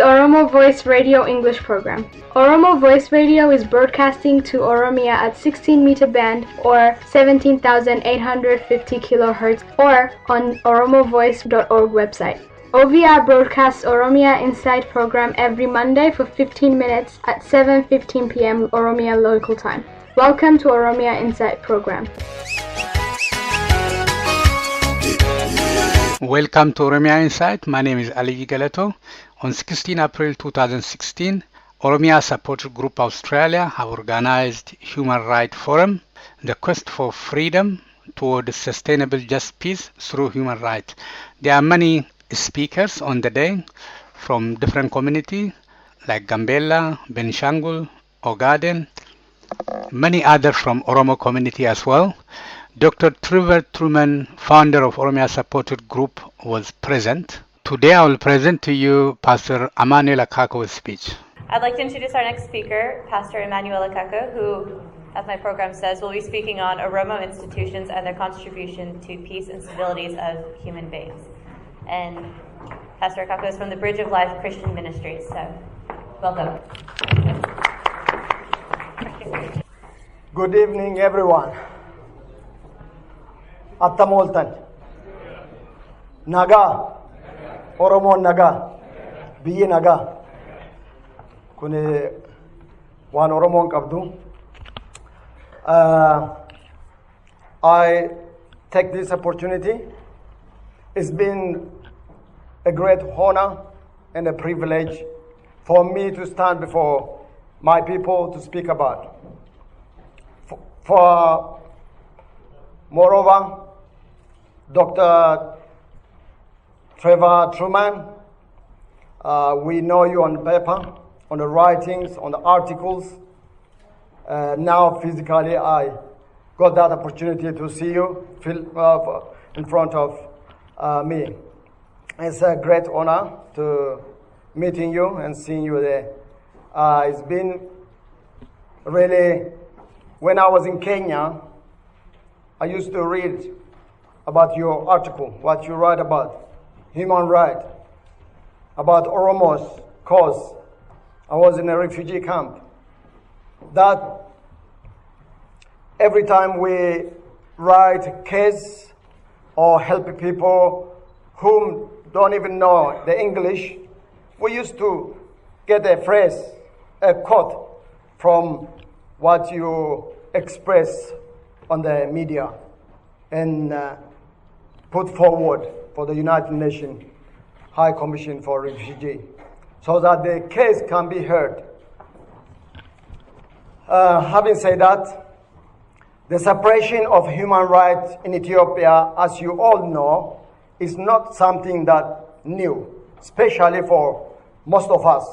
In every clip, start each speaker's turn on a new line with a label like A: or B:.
A: Oromo Voice Radio English program. Oromo Voice Radio is broadcasting to Oromia at 16-meter band or 17,850 kilohertz or on oromovoice.org website. OVR broadcasts Oromia Insight program every Monday for 15 minutes at 7:15 p.m. Oromia local time. Welcome to Oromia Insight program.
B: Welcome to Oromia Insight. My name is Ali Galato. On 16 April 2016, Oromia Support Group Australia have organized Human Rights Forum, the quest for freedom toward sustainable just peace through human rights. There are many speakers on the day from different communities like Gambella, Benishangul, Ogaden, many others from Oromo community as well. Dr. Trevor Truman, founder of Oromia Supported Group, was present. Today I will present to you Pastor Emmanuel Akako's speech.
C: I'd like to introduce our next speaker, Pastor Emmanuel Akako, who, as my program says, will be speaking on Oromo institutions and their contribution to peace and stabilities of human beings. And Pastor Akako is from the Bridge of Life Christian Ministries, so welcome.
D: Good evening, everyone. Attamoltan. Naga. Oromo Naga. Biye Naga. Kune wan Oromo kabdu. I take this opportunity. It's been a great honor and a privilege for me to stand before my people to speak about. Moreover, Dr. Trevor Truman, we know you on paper, on the writings, on the articles. Now physically I got that opportunity to see you in front of me. It's a great honor to meeting you and seeing you there. It's been really, when I was in Kenya, I used to read about your article, what you write about human rights, about Oromo's cause. I was in a refugee camp. That every time we write case or help people whom don't even know the English, we used to get a phrase, a quote from what you express on the media and put forward for the United Nations High Commission for Refugees so that the case can be heard. Having said that, the suppression of human rights in Ethiopia, as you all know, is not something that new, especially for most of us.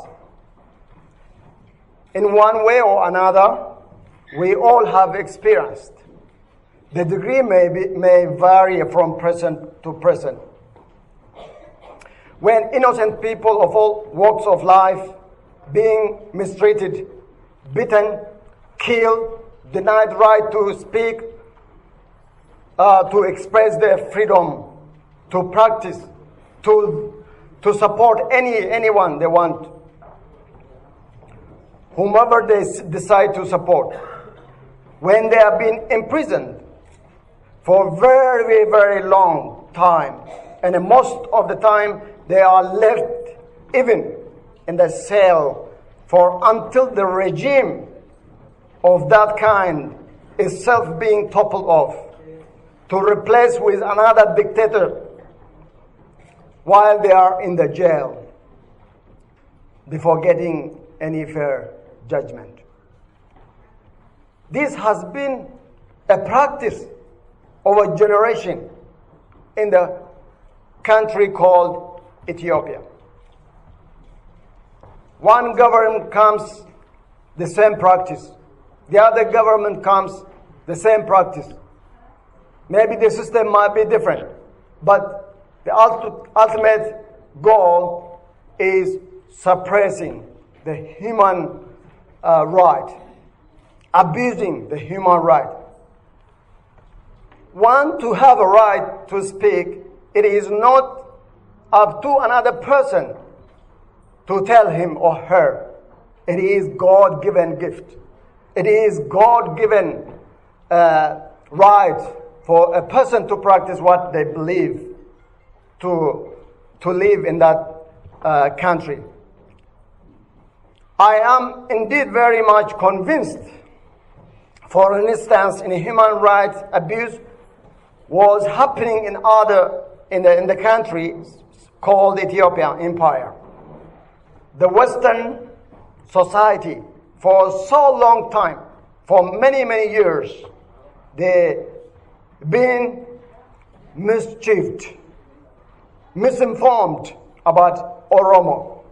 D: In one way or another, we all have experienced. The degree may vary from person to person. When innocent people of all walks of life being mistreated, beaten, killed, denied right to speak, to express their freedom, to practice, to support anyone they want, whomever they decide to support. When they have been imprisoned for very, very long time, and most of the time they are left even in the cell until the regime of that kind is being toppled off, to replace with another dictator while they are in the jail before getting any fair judgment. This has been a practice of a generation in the country called Ethiopia. One government comes, the same practice. The other government comes, the same practice. Maybe the system might be different, but the ultimate goal is suppressing the human right, abusing the human right. One, to have a right to speak, it is not up to another person to tell him or her it is God-given gift. It is God-given right for a person to practice what they believe, to live in that country. I am indeed very much convinced, for instance, in human rights abuse was happening in the country called Ethiopian Empire. The Western society for so long time, for many, many years, they been mischieved, misinformed about Oromo.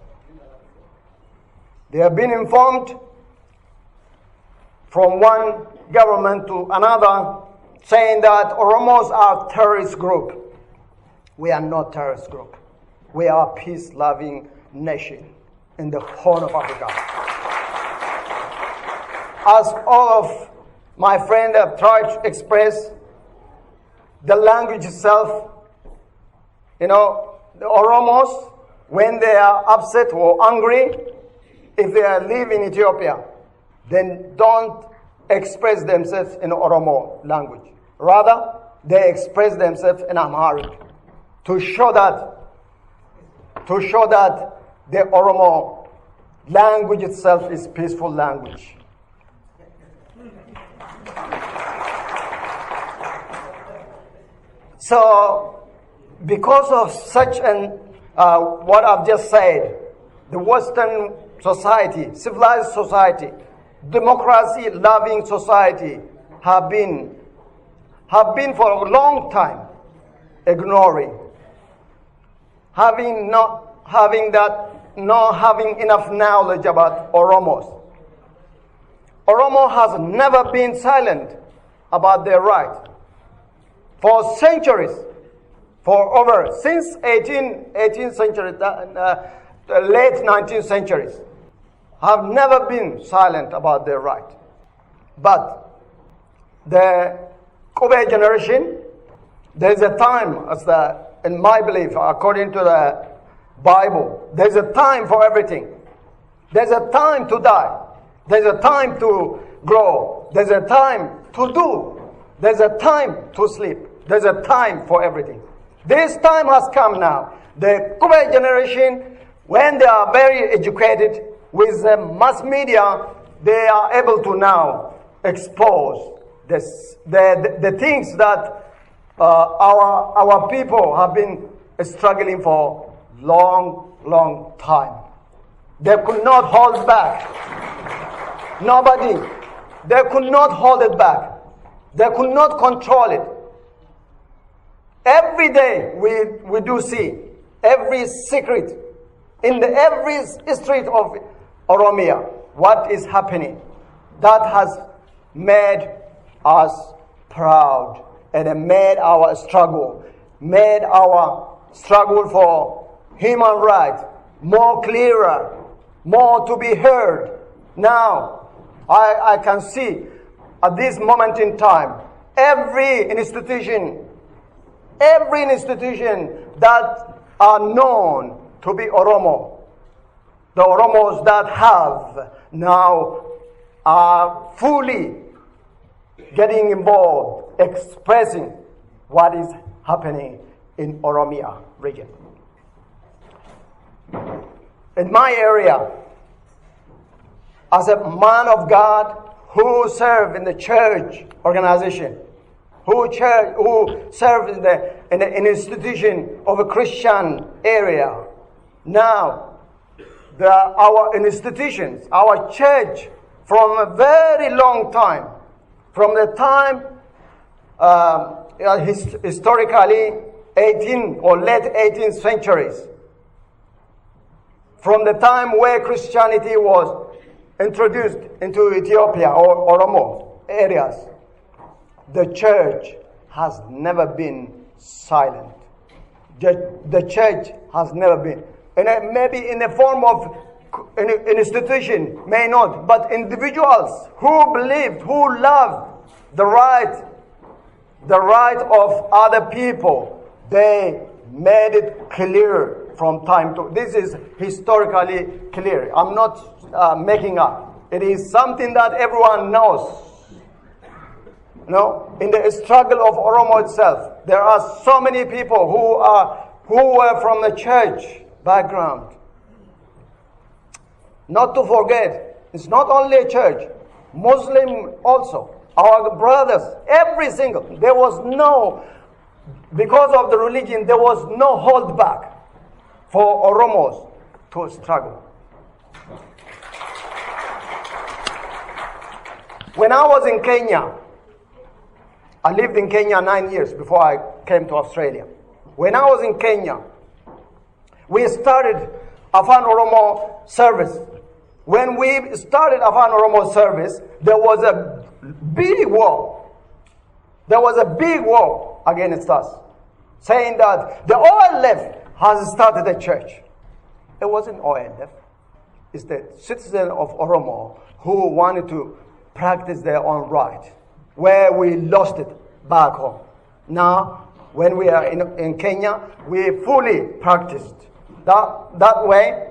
D: They have been informed from one government to another saying that Oromos are terrorist group. We are not terrorist group. We are a peace-loving nation in the Horn of Africa. As all of my friends have tried to express, the language itself, the Oromos, when they are upset or angry, if they live in Ethiopia, then don't express themselves in Oromo language. Rather, they express themselves in Amharic to show that the Oromo language itself is peaceful language. So, because of such what I've just said, the Western society, civilized society, democracy-loving society have been for a long time ignoring, not having enough knowledge about Oromos. Oromo has never been silent about their right. For centuries, since 18th century, late 19th centuries, have never been silent about their right. But the Kobe generation, there's a time, in my belief, according to the Bible, there's a time for everything. There's a time to die. There's a time to grow. There's a time to do. There's a time to sleep. There's a time for everything. This time has come now. The Kobe generation, when they are very educated with the mass media, they are able to now expose the things that our people have been struggling for long time. They could not hold back. Nobody. They could not hold it back. They could not control it. Every day we do see every secret in every street of Oromia what is happening. That has made us proud and made our struggle for human rights more clearer, more to be heard. Now, I can see at this moment in time, every institution that are known to be Oromo, the Oromos that have now are fully getting involved, expressing what is happening in Oromia region. In my area, as a man of God who served in the church organization, who served in an institution of a Christian area, now our institutions, our church, from a very long time, from the time historically 18th or late 18th centuries, from the time where Christianity was introduced into Ethiopia or Oromo areas, the church has never been silent. The church has never been. And maybe in the form of an institution, may not, but individuals who believed, who loved the right of other people, they made it clear from time to... This is historically clear. I'm not making up. It is something that everyone knows. No, in the struggle of Oromo itself, there are so many people who were from the church background. Not to forget, it's not only a church, Muslim also. Our brothers, every single, there was no, because of the religion, there was no hold back for Oromos to struggle. When I was in Kenya, I lived in Kenya 9 years before I came to Australia. When I was in Kenya, we started Afan Oromo service. When we started Afan Oromo service, there was a big war. There was a big war against us, saying that the OLF has started a church. It wasn't OLF. It's the citizen of Oromo who wanted to practice their own right, where we lost it back home. Now, when we are in Kenya, we fully practiced. That way,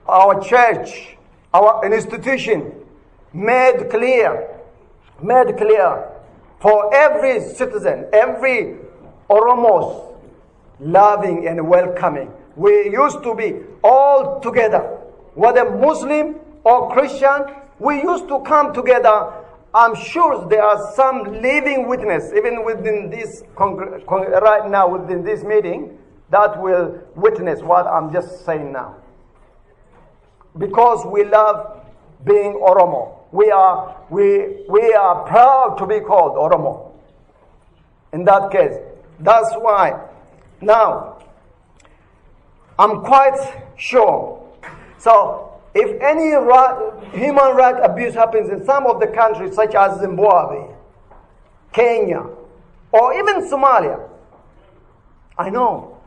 D: our church, our institution made clear for every citizen, every Oromos, loving and welcoming. We used to be all together, whether Muslim or Christian, we used to come together. I'm sure there are some living witness, even within this, right now within this meeting, that will witness what I'm just saying now. Because we love being Oromo. We are proud to be called Oromo. In that case, that's why now I'm quite sure. So if any human rights abuse happens in some of the countries such as Zimbabwe, Kenya, or even Somalia, I know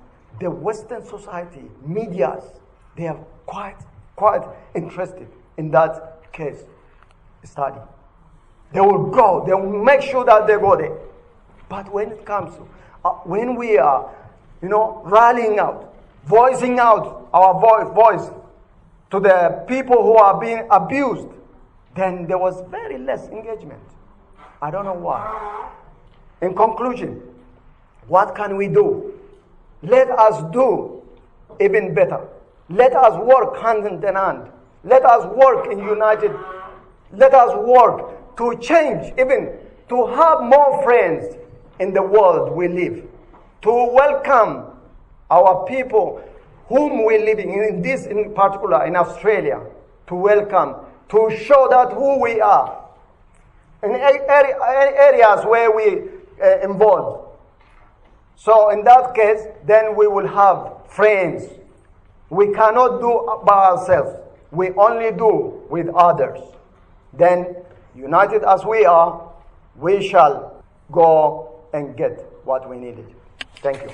D: the Western society, medias, they are quite interested in that case study. They will go, they will make sure that they go there. But when it comes to, when we are, rallying out, voicing out our voice to the people who are being abused, then there was very less engagement. I don't know why. In conclusion, what can we do? Let us do even better. Let us work hand in hand. Let us work in united. Let us work to change, even to have more friends in the world we live. To welcome our people whom we live in this in particular in Australia. To welcome, to show that who we are. In areas where we involved. So in that case, then we will have friends. We cannot do by ourselves. We only do with others. Then, united as we are, we shall go and get what we needed. Thank you.